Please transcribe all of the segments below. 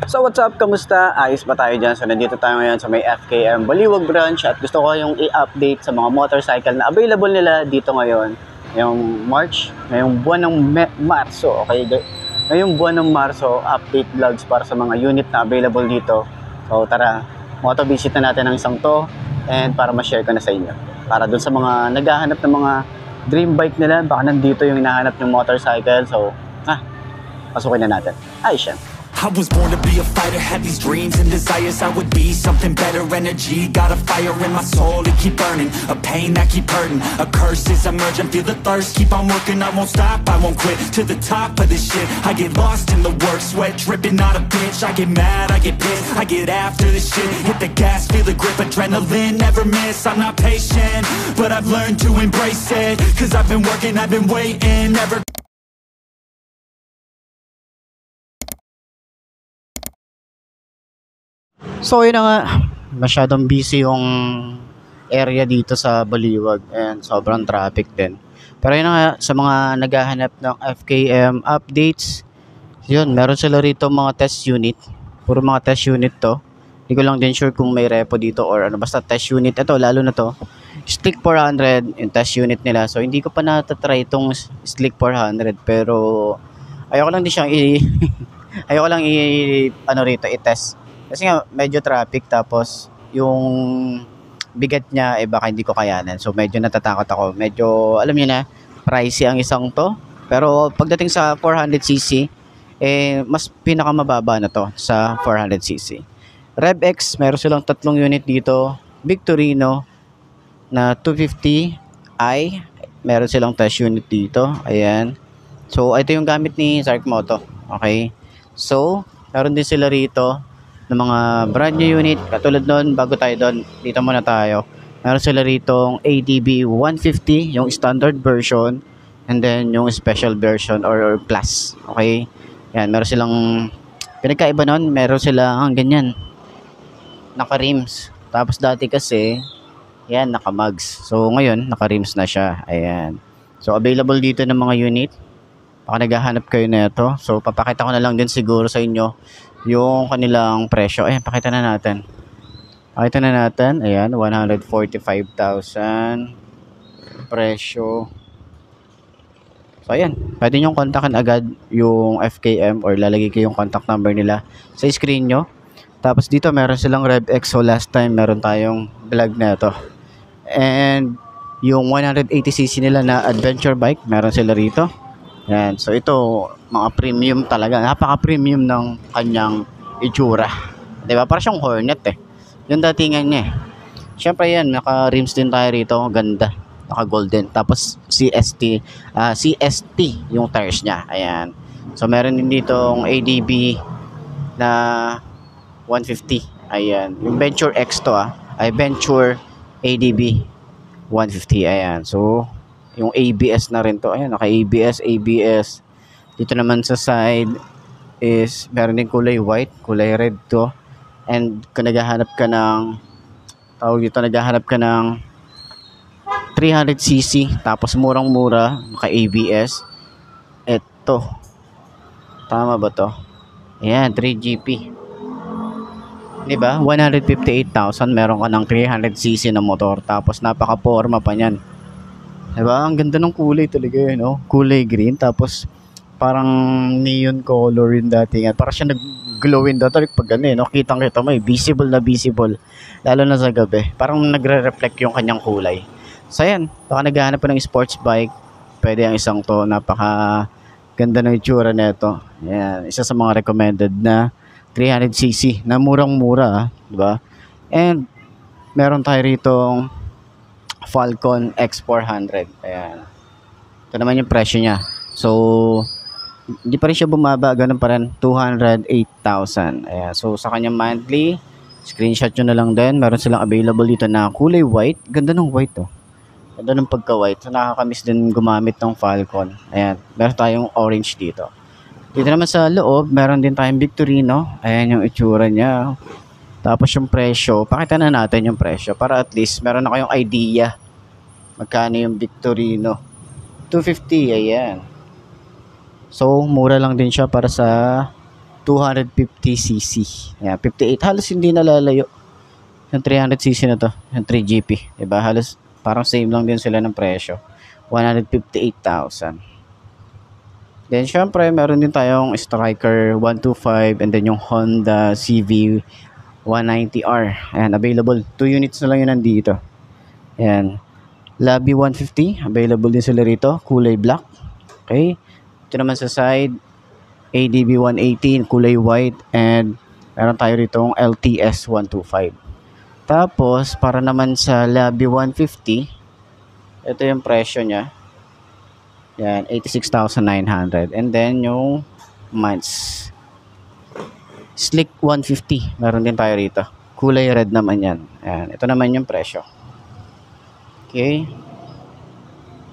So what's up, kamusta? Ayos ba tayo dyan? So nandito tayo ngayon sa may FKM Baliwag branch at gusto ko yung i-update sa mga motorcycle na available nila dito ngayon. Ngayong March, ngayong buwan ng Marso, okay? Ngayong buwan ng Marso, update vlogs para sa mga unit na available dito. So tara, moto-visit na natin ang isang to and para ma-share ko na sa inyo. Para dun sa mga naghahanap ng mga dream bike nila, baka nandito yung hinahanap ng motorcycle. So, pasukin na natin. Ayos yan. I was born to be a fighter, had these dreams and desires. I would be something better, energy, got a fire in my soul to keep burning, a pain that keep hurting, a curse is emerging, feel the thirst, keep on working, I won't stop, I won't quit, to the top of this shit, I get lost in the work, sweat dripping, not a bitch, I get mad, I get pissed, I get after this shit, hit the gas, feel the grip, adrenaline, never miss, I'm not patient, but I've learned to embrace it, cause I've been working, I've been waiting, never. So yun na nga, masyadong busy yung area dito sa Baliwag and sobrang traffic din. Pero yun na nga, sa mga naghahanap ng FKM updates, yun, meron sila rito mga test unit. Puro mga test unit to. Hindi ko lang din sure kung may repo dito or ano. Basta test unit. Ito, lalo na to. Slick 400, yung test unit nila. So hindi ko pa natatry itong Slick 400. Pero ayoko lang din siyang ayoko lang ano rito, i-test. Kasi nga medyo traffic tapos yung bigat niya baka hindi ko kayanan. So medyo natatakot ako. Medyo alam niyo na pricey ang isang to. Pero pagdating sa 400cc mas pinakamababa na to sa 400cc. RevX, meron silang tatlong unit dito. Victorino na 250i. Meron silang test unit dito. Ayan. So ito yung gamit ni Zark Moto. Okay. So meron din sila rito ng mga brand new unit. Katulad nun, bago tayo doon, dito muna tayo. Meron sila rito ADB 150, yung standard version, and then yung special version or plus. Okay? Yan, meron silang pinagkaiba nun, meron silang ganyan. Naka-rims. Tapos dati kasi, yan, naka-mugs. So ngayon, naka-rims na siya. Ayan. So available dito ng mga unit. Baka naghahanap kayo na ito. So papakita ko na lang din siguro sa inyo yung kanilang presyo. Ayan, pakita na natin. Pakita na natin. Ayan, 145,000 presyo. So, ayan. Pwede nyo kontakin agad yung FKM or lalagay ko yung contact number nila sa screen nyo. Tapos dito, meron silang RevX. So, last time, meron tayong vlog na ito. And yung 180cc nila na adventure bike, meron sila rito. Yan. So ito, mga premium talaga. Napaka-premium ng kanyang itsura. 'Di ba? Para siyang Hornet eh. Yung datingan niya eh. Syempre yan, naka-rims din tayo rito. Ganda. Naka-golden. Tapos CST yung tires niya. Ayan. So meron din dito ang ADB na 150. Ayan. Yung Venture X to ay Venture ADB 150. Ayan. So yung ABS na rin to. Ayan, naka-ABS. Dito naman sa side is meron din kulay white, kulay red to. And kung naghahanap ka ng 300cc tapos murang-mura, naka-ABS. Eto. Tama ba to? Ayan, 3GP. Diba? 158,000 meron ka ng 300cc na motor tapos napaka-forma pa niyan. Diba? Ang ganda ng kulay talaga yun, no? Kulay green, tapos parang neon color yun dati nga. Parang siya nag-glow in the dark pag ano, no? Kitang-kita mo, visible na visible. Lalo na sa gabi. Parang nagre-reflect yung kanyang kulay. So, yan. Baka naghahanap pa ng sports bike, pwede ang isang to. Napaka ganda ng itsura nito. Yan. Isa sa mga recommended na 300cc na murang-mura, diba? And meron tayo rito Falcon X400. Ayan. Ito naman yung presyo niya. So, hindi pa rin siya bumaba. Ganun pa rin. 208,000. Ayan. So, sa kanyang monthly, screenshot nyo na lang din. Meron silang available dito na kulay white. Ganda ng white to. Ganda ng pagka-white. So, nakakamiss din gumamit ng Falcon. Ayan. Meron tayong orange dito. Dito naman sa loob, meron din tayong Victorino. Ayan yung itsura niya. Tapos yung presyo, pakita na natin yung presyo para at least meron na kayong idea magkano yung Victorino. 250, ayan. So, mura lang din siya para sa 250cc. Ayan, 58. Halos hindi nalalayo. Yung 300cc na to. Yung 3GP. Diba? Halos parang same lang din sila ng presyo. 158,000. Then, syempre, meron din tayong Striker 125 and then yung Honda CV 190R. Ayan, available. 2 units na lang yun nandito. Ayan. Lobby 150. Available din sila rito. Kulay black. Okay. Ito naman sa side. ADB 118. Kulay white. And meron tayo rito LTS 125. Tapos, para naman sa Lobby 150, ito yung presyo niya. Yan, 86,900. And then, yung months. Slick 150. Meron din tayo rito. Kulay red naman yan. Yan. Ito naman yung presyo. Okay.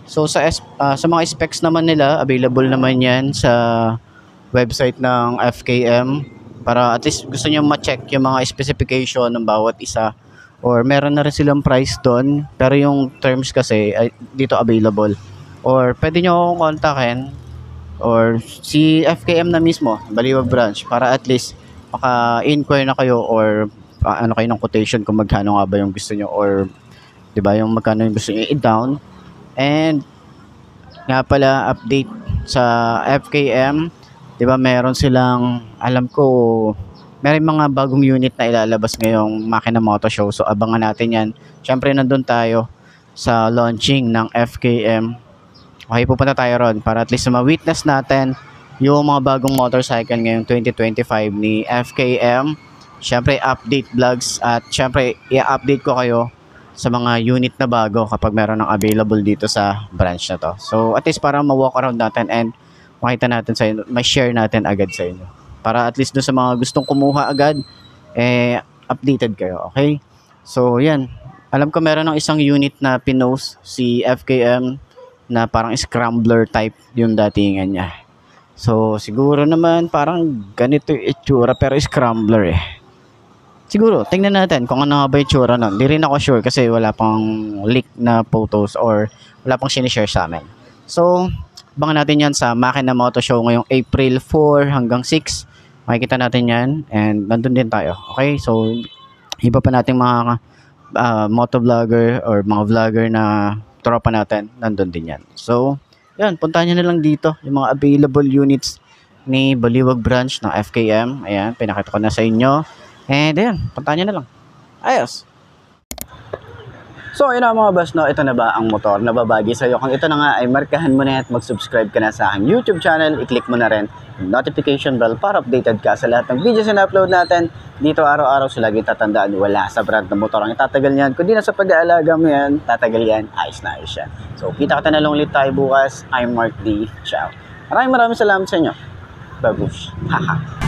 So, sa mga specs naman nila, available naman yan sa website ng FKM. Para at least gusto nyo ma-check yung mga specification ng bawat isa. Or meron na rin silang price doon. Pero yung terms kasi, ay, dito available. Or pwede nyo akong kontakin or si FKM na mismo, Baliwag branch, para at least maka-inquire na kayo or ano kayo ng quotation kung magkano nga ba yung gusto nyo or 'di ba yung magkano yung gusto nyo i-down. And nga pala update sa FKM, 'di ba meron silang, alam ko meron mga bagong unit na ilalabas ngayong Makina Moto Show, so abangan natin yan. Syempre nandun tayo sa launching ng FKM. Okay, pupunta tayo ron para at least ma-witness natin yung mga bagong motorcycle ngayong 2025 ni FKM. Siyempre, update vlogs at siyempre, i-update ko kayo sa mga unit na bago kapag meron ng available dito sa branch na to. So, at least para ma-walk around natin and makita natin sa inyo, ma-share natin agad sa inyo. Para at least dun sa mga gustong kumuha agad, updated kayo, okay? So, yan. Alam ko meron ng isang unit na pinost si FKM na parang scrambler type yung datingan niya. So, siguro naman parang ganito yung itsura pero scrambler eh. Siguro, tingnan natin kung ano nga ba yung itsura nun. Di rin ako sure kasi wala pang leak na photos or wala pang sinishare sa amin. So, abangan natin yan sa Makina Moto Show ngayong April 4 hanggang 6. Makikita natin yan and nandun din tayo. Okay, so iba pa nating mga motovlogger or mga vlogger na tropa natin, nandun din yan. So, yan, puntahan nyo na lang dito yung mga available units ni Baliwag branch ng FKM. Ayan, pinakita ko na sa inyo. And ayan, puntahan nyo na lang. Ayos! So, yun na mga boss, no? Ito na ba ang motor na babagi sa'yo? Kung ito na nga ay markahan mo na at mag-subscribe ka na sa aking YouTube channel, i-click mo na rin yung notification bell para updated ka sa lahat ng videos na upload natin. Dito araw-araw so lagi tatandaan, wala sa brand ng motor ang itatagal niyan. Kundi na sa pag-aalaga mo yan, tatagal yan, ayos na ayos yan. So, kita ka na lang ulit tayo bukas. I'm Mark D. Ciao. Maraming salamat sa inyo. Babush. Haha.